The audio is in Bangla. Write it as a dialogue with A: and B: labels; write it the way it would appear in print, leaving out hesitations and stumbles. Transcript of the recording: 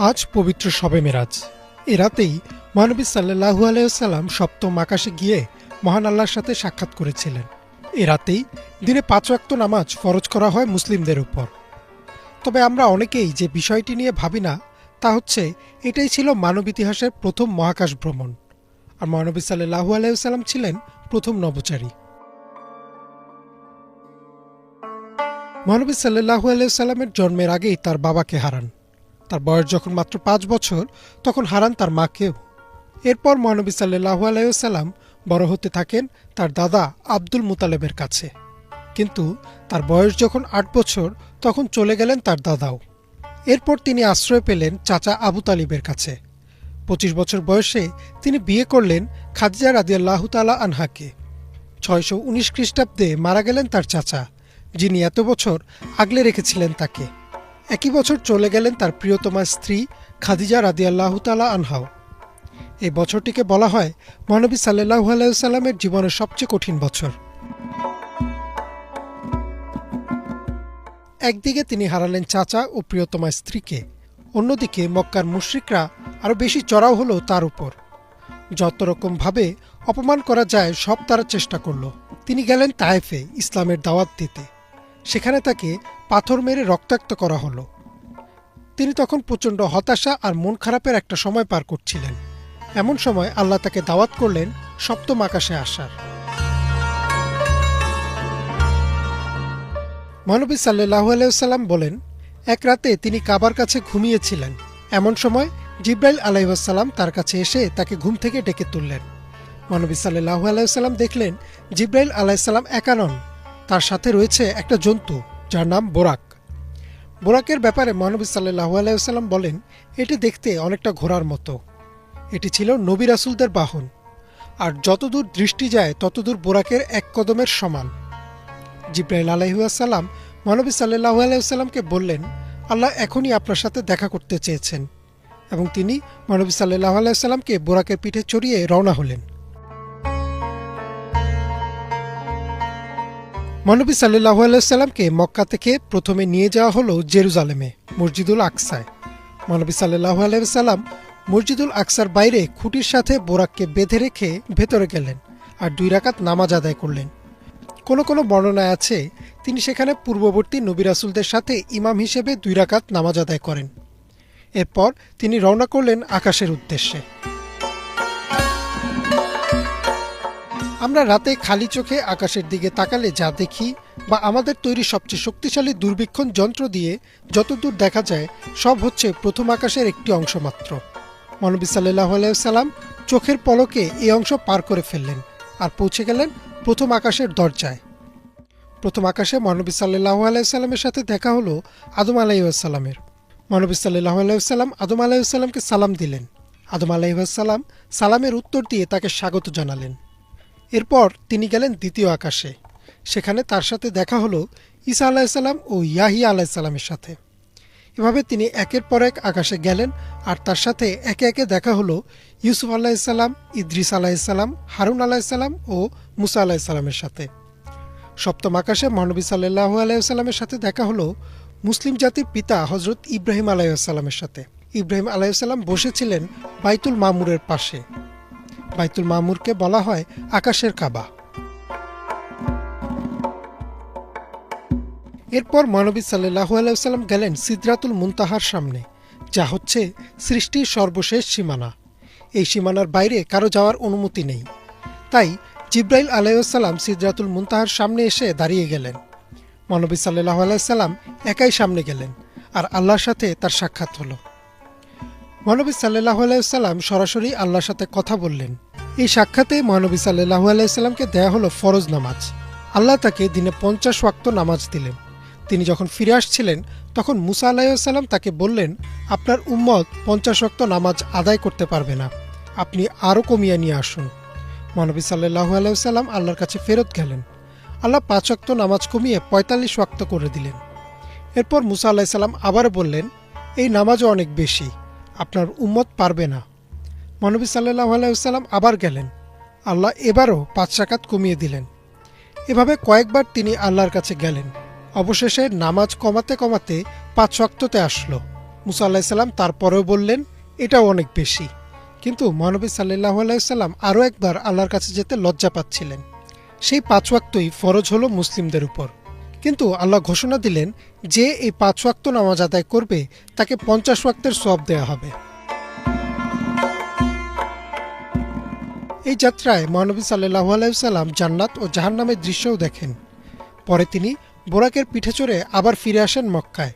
A: আজ পবিত্র শবে মেরাজ। এ রাতেই মহানবী সাল্লাল্লাহু আলাইহি ওয়াসাল্লাম সপ্তম আকাশে গিয়ে মহান আল্লাহর সাথে সাক্ষাৎ করেছিলেন। এ রাতেই দিনে ৫ ওয়াক্ত নামাজ ফরজ করা হয় মুসলিমদের উপর। তবে আমরা অনেকেই যে বিষয়টি নিয়ে ভাবি না তা হচ্ছে এটাই ছিল মানব ইতিহাসের প্রথম মহাকাশ ভ্রমণ, আর মহানবী সাল্লাল্লাহু আলাইহি ওয়াসাল্লাম ছিলেন প্রথম নভোচারী। মহানবী সাল্লাল্লাহু আলাইহি ওয়াসাল্লামের জন্মের আগেই তার বাবাকে হারান। তার বয়স যখন মাত্র ৫ বছর তখন হারান তার মাকেও। এরপর মহানবী সাল্লাল্লাহু আলাইহি ওয়াসাল্লাম বড় হতে থাকেন তার দাদা আব্দুল মুতালেবের কাছে, কিন্তু তার বয়স যখন ৮ বছর তখন চলে গেলেন তার দাদাও। এরপর তিনি আশ্রয় পেলেন চাচা আবু তালিবের কাছে। ২৫ বছর বয়সে তিনি বিয়ে করলেন খাদিজা রাদিয়াল্লাহু তাআলা আনহাকে। ৬১৯ খ্রিস্টাব্দে মারা গেলেন তার চাচা, যিনি এত বছর আগলে রেখেছিলেন তাকে। একই বছর চলে গেলেন তার প্রিয়তমা স্ত্রী খাদিজা রাদিয়াল্লাহু তাআলা আনহাও। এই বছরটিকে বলা হয় মহানবী সাল্লাল্লাহু আলাইহি ওয়াসাল্লামের জীবনের সবচেয়ে কঠিন বছর। একদিকে তিনি হারালেন চাচা ও প্রিয়তমা স্ত্রীকে, অন্যদিকে মক্কার মুশরিকরা আরও বেশি চড়াও হলো তার উপর। যত রকম ভাবে অপমান করা যায় সব তারা চেষ্টা করল। তিনি গেলেন তায়েফে ইসলামের দাওয়াত দিতে। সেখানে তাকে পাথর মেরে রক্তাক্ত করা হলো। তিনি তখন প্রচণ্ড হতাশা আর মন খারাপের একটা সময় পার করছিলেন। এমন সময় আল্লাহ তাকে দাওয়াত করলেন সপ্তম আকাশে আসার। মহানবী সাল্লাল্লাহু আলাইহি ওয়াসাল্লাম বলেন, এক রাতে তিনি কাবার কাছে ঘুমিয়েছিলেন। এমন সময় জিবরাইল আলাইহিস সালাম তার কাছে এসে তাকে ঘুম থেকে ডেকে তুললেন। মহানবী সাল্লাল্লাহু আলাইহি ওয়াসাল্লাম দেখলেন জিবরাইল আলাইহিস সালাম একা নন, তার সাথে রয়েছে একটা জন্তু যার নাম বোরাক। বোরাকের ব্যাপারে মহানবী সাল্লাল্লাহু আলাইহি ওয়াসাল্লাম বলেন, এটি দেখতে অনেকটা ঘোড়ার মতো। এটি ছিল নবী রাসূলদের বাহন, আর যতদূর দৃষ্টি যায় ততদূর বোরাকের এক কদমের সমান। জিবরাইল আলাইহিস সালাম মহানবী সাল্লাল্লাহু আলাইহি ওয়াসাল্লামকে বললেন, আল্লাহ এখনই আপনার সাথে দেখা করতে চেয়েছেন, এবং তিনি মহানবী সাল্লাল্লাহু আলাইহি ওয়াসাল্লামকে বোরাকের পিঠে চড়িয়ে রওনা হলেন। মহানবী সাল্লাল্লাহু আলাইহি ওয়াসাল্লামকে মক্কা থেকে প্রথমে নিয়ে যাওয়া হলো জেরুজালেমে মসজিদুল আকসায়। মহানবী সাল্লাল্লাহু আলাইহি ওয়াসাল্লাম মসজিদুল আকসার বাইরে খুঁটির সাথে বোরাককে বেঁধে রেখে ভেতরে গেলেন আর ২ রাকাত নামাজ আদায় করলেন। কোনো কোনো বর্ণনায় আছে তিনি সেখানে পূর্ববর্তী নবী রাসূলদের সাথে ইমাম হিসেবে ২ রাকাত নামাজ আদায় করেন। এরপর তিনি রওনা করলেন আকাশের উদ্দেশ্যে। আমরা রাতে খালি চোখে আকাশের দিকে তাকালে যা দেখি, বা আমাদের তৈরি সবচেয়ে শক্তিশালী দূরবীক্ষণ যন্ত্র দিয়ে যতদূর দেখা যায়, সব হচ্ছে প্রথম আকাশের একটি অংশ মাত্র। মহানবী সাল্লাল্লাহু আলাইহি ওয়াসাল্লাম চোখের পলকে এই অংশ পার করে ফেললেন আর পৌঁছে গেলেন প্রথম আকাশের দরজায়। প্রথম আকাশে মহানবী সাল্লাল্লাহু আলাইহি ওয়াসাল্লামের সাথে দেখা হলো আদম আলাইহিস সালামের। মহানবী সাল্লাল্লাহু আলাইহি ওয়াসাল্লাম আদম আলাইহিস সালামকে সালাম দিলেন। আদম আলাইহিস সালাম সালামের উত্তর দিয়ে তাকে স্বাগত জানালেন। এরপর তিনি গেলেন দ্বিতীয় আকাশে। সেখানে তার সাথে দেখা হলো ঈসা আলাইহিস সালাম ও ইয়াহিয়া আলাইহিস সালামের সাথে। এভাবে তিনি একের পর এক আকাশে গেলেন, আর তার সাথে একে একে দেখা হলো ইউসুফ আলাইহিস সালাম, ইদ্রিস আলাইহিস সালাম, হারুন আলাইহিস সালাম ও মুসা আলাইহিস সালামের সাথে। সপ্তম আকাশে মহানবী সাল্লাল্লাহু আলাইহি ওয়াসাল্লামের সাথে দেখা হলো মুসলিম জাতির পিতা হযরত ইব্রাহিম আলাইহিস সালামের সাথে। ইব্রাহিম আলাইহিস সালাম বসেছিলেন বাইতুল মামুরের পাশে। বাইতুল মামুরকে বলা হয় আকাশের কাবা। এরপর মহানবী সাল্লাল্লাহু আলাইহি ওয়াসাল্লাম গেলেন সিদরাতুল মুনতাহার সামনে, যা হচ্ছে সৃষ্টির সর্বশেষ সীমানা। এই সীমানার বাইরে কারো যাওয়ার অনুমতি নেই। তাই জিবরাইল আলাইহিস সালাম সিদরাতুল মুনতাহার সামনে এসে দাঁড়িয়ে গেলেন। মহানবী সাল্লাল্লাহু আলাইহি ওয়াসাল্লাম একাই সামনে গেলেন, আর আল্লাহর সাথে তার সাক্ষাৎ হলো। মহানবী সাল্লাল্লাহু আলাইহি ওয়াসাল্লাম সরাসরি আল্লাহর সাথে কথা বললেন। এই সাক্ষাতে মহানবী সাল্লাল্লাহু আলাইহি ওয়াসাল্লামকে দেয়া হলো ফরজ নামাজ। আল্লাহ তাকে দিনে ৫০ ওয়াক্ত নামাজ দিলেন। তিনি যখন ফিরে আসছিলেন তখন মুসা আলাইহিস সালাম তাকে বললেন, আপনার উম্মত ৫০ ওয়াক্ত নামাজ আদায় করতে পারবে না, আপনি আরও কমিয়ে নিয়ে আসুন। মহানবী সাল্লাল্লাহু আলাইহি ওয়াসাল্লাম আল্লাহর কাছে ফেরত গেলেন। আল্লাহ ৫ ওয়াক্ত নামাজ কমিয়ে ৪৫ ওয়াক্ত করে দিলেন। এরপর মুসা আলাইহিস সালাম আবারও বললেন, এই নামাজও অনেক বেশি, আপনার উম্মত পারবে না। মহানবী সাল্লাল্লাহু আলাইহি ওয়াসাল্লাম আবার গেলেন। আল্লাহ এবারও ৫ রাকাত কমিয়ে দিলেন। এভাবে কয়েকবার তিনি আল্লাহর কাছে গেলেন। অবশেষে নামাজ কমাতে কমাতে ৫ ওয়াক্ততে আসলো। মুসা আলাহিসাল্লাম তারপরেও বললেন, এটাও অনেক বেশি। কিন্তু মহানবী সাল্লাল্লাহু আলাইহি সাল্লাম আরও একবার আল্লাহর কাছে যেতে লজ্জা পাচ্ছিলেন। সেই 5 ওয়াক্তই ফরজ হলো মুসলিমদের উপর। কিন্তু আল্লাহ ঘোষণা দিলেন যে এই 5 ওয়াক্ত নামাজ আদায় করবে তাকে 50 ওয়াক্তের সওয়াব দেয়া হবে। এই যাত্রায় মহানবী সাল্লাল্লাহু আলাইহি সাল্লাম জান্নাত ও জাহান্নামের দৃশ্যও দেখেন। পরে তিনি বোরাকের পিঠে চড়ে আবার ফিরে আসেন মক্কায়।